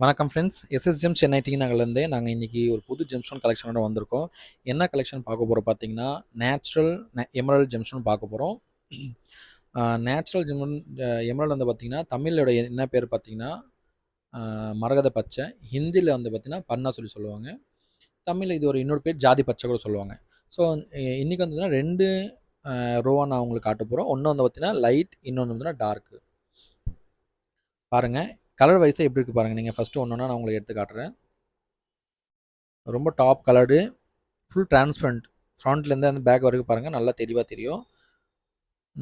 வணக்கம் friends. எஸ்எஸ்ஜெம் Chennai D நகர்லேருந்து நாங்கள் இன்றைக்கி ஒரு புது ஜெம்ஸ்டோன் கலெக்ஷனோட வந்திருக்கோம். என்ன கலெக்ஷன் பார்க்க போகிறோம் பார்த்தீங்கன்னா, நேச்சுரல் எமரல்ட் ஜெம்ஸ்டோன் பார்க்க போகிறோம். நேச்சுரல் எமரல்ட் வந்து பார்த்தீங்கன்னா, தமிழோட என்ன பேர் பார்த்தீங்கன்னா மரகத பச்சை, ஹிந்தியில் வந்து பார்த்தீங்கன்னா பன்னா சொல்லி சொல்லுவாங்க. தமிழில் இது ஒரு இன்னொரு பேர் ஜாதி பச்சை கூட சொல்லுவாங்க. ஸோ இன்றைக்கி வந்து 2 ரோவாக நான் உங்களுக்கு காட்ட போகிறோம். ஒன்று வந்து பார்த்தீங்கன்னா லைட், இன்னொன்று வந்து டார்க்கு. பாருங்கள், கலர் வைஸாக எப்படி இருக்குது பாருங்கள். நீங்கள் ஃபஸ்ட்டு ஒன்று ஒன்றா நான் உங்களுக்கு எடுத்து காட்டுறேன். ரொம்ப டாப் கலர்டு, ஃபுல் டிரான்ஸ்பரண்ட். ஃப்ரண்ட்லேருந்து அந்த பேக் வரைக்கும் பாருங்கள், நல்லா தெளிவாக தெரியும்.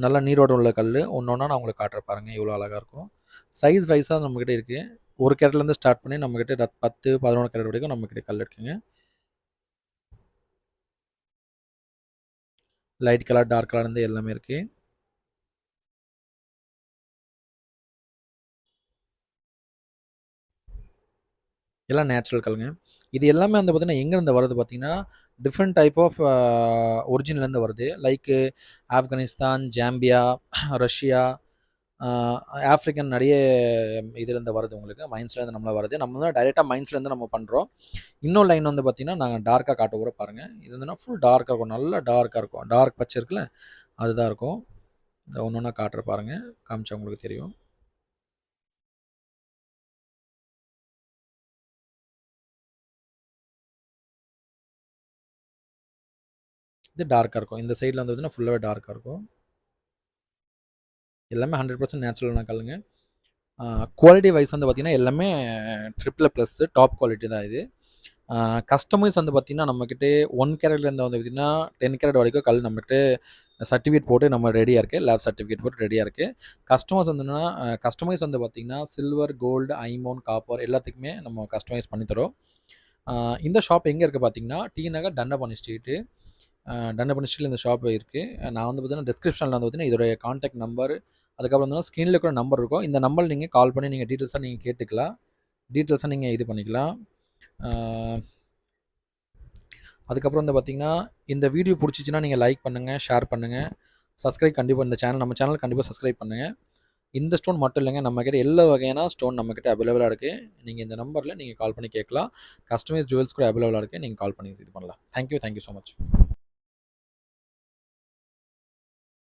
நல்லா நீரோடு உள்ள கல். ஒன்று ஒன்றா நான் உங்களுக்கு காட்டுறேன் பாருங்கள், எவ்வளோ அழகாக இருக்கும். சைஸ் வைஸாக நம்மக்கிட்ட இருக்குது. 1 கேரட்லேருந்து ஸ்டார்ட் பண்ணி நம்மக்கிட்ட 10, 11 கேரட் வரைக்கும் நம்மக்கிட்ட கல் இருக்குங்க. லைட் கலர், டார்க் கலர்லேருந்து எல்லாமே இருக்குது. எல்லாம் நேச்சுரல் கல்லுங்க. இது எல்லாமே வந்து பார்த்தீங்கன்னா எங்கேருந்து வருது பார்த்தீங்கன்னா, டிஃப்ரெண்ட் டைப் ஆஃப் ஒரிஜின்லேருந்து வருது. Like Afghanistan, Zambia, Russia, African நிறைய இதுலேருந்து வருது. உங்களுக்கு மைன்ஸ்லேருந்து நம்மள வருது. நம்ம வந்து டைரெக்டாக மைன்ஸ்லேருந்து நம்ம பண்ணுறோம். இன்னொரு லைன் வந்து பார்த்தீங்கன்னா, நாங்கள் டார்க்காக காட்ட கூட பாருங்கள். இது வந்துன்னா ஃபுல் டார்க்காக இருக்கும், நல்லா டார்க்காக இருக்கும். டார்க் பச்சை இருக்குல்ல, அதுதான் இருக்கும். இந்த ஒன்று ஒன்றா காட்டுற பாருங்கள், காமிச்சா உங்களுக்கு தெரியும். இது டார்க்காக இருக்கும். இந்த சைடில் வந்து பார்த்தீங்கன்னா ஃபுல்லாகவே டார்க்காக இருக்கும். எல்லாமே 100% நேச்சுரலான கல்லுங்க. குவாலிட்டி வைஸ் வந்து பார்த்திங்கன்னா எல்லாமே ++, டாப் குவாலிட்டி தான் இது. கஸ்டமைஸ் வந்து பார்த்திங்கன்னா நம்மக்கிட்ட 1 கேரட்லேருந்து வந்து பார்த்திங்கன்னா 10 கேரட் வரைக்கும் கல் நம்மகிட்ட சர்டிஃபிகேட் போட்டு நம்ம ரெடியாக இருக்குது. லேப் சர்டிஃபிகேட் போட்டு ரெடியாக இருக்குது. கஸ்டமைஸ் வந்து பார்த்திங்கன்னா சில்வர், கோல்டு, ஐமோன், காப்பர் எல்லாத்துக்குமே நம்ம கஸ்டமைஸ் பண்ணித்தரோம். இந்த ஷாப் எங்கே இருக்குது பார்த்திங்கன்னா, டி நகர் தண்டபாணி ஸ்ட்ரீட்டு. தண்டபாணி ஸ்ட்ரீட்டில் இந்த ஷாப் இருக்குது. நான் வந்து பார்த்திங்கன்னா டிஸ்கிரிப்ஷனில் வந்து பார்த்திங்கன்னா இதோடைய கான்டாக்ட் நம்பர், அதுக்கப்புறம் வந்து ஸ்க்ரீனில் கூட நம்பர் இருக்கும். இந்த நம்பர் நீங்கள் கால் பண்ணி நீங்கள் டீட்டெயில்ஸாக நீங்கள் கேட்டுக்கலாம். டீட்டெயில்ஸாக நீங்கள் இது பண்ணிக்கலாம். அதுக்கப்புறம் வந்து பார்த்திங்கன்னா, இந்த வீடியோ பிடிச்சிச்சின்னா நீங்கள் லைக் பண்ணுங்கள், ஷேர் பண்ணுங்கள், சப்ஸ்கிரைப் கண்டிப்பாக நம்ம சேனல் கண்டிப்பாக சப்ஸ்கிரைப் பண்ணுங்கள். இந்த ஸ்டோன் மட்டும் இல்லைங்க, நம்மக்கிட்ட எல்லா வகையான ஸ்டோன் நம்மக்கிட்ட அவைலபிளாக இருக்குது. நீங்கள் இந்த நம்பரில் நீங்கள் கால் பண்ணி கேட்கலாம். கஸ்டமைஸ் ஜுவல்ஸ் கூட அவைலபிளாக இருக்குது. நீங்கள் கால் பண்ணி இது பண்ணலாம். Thank you so much.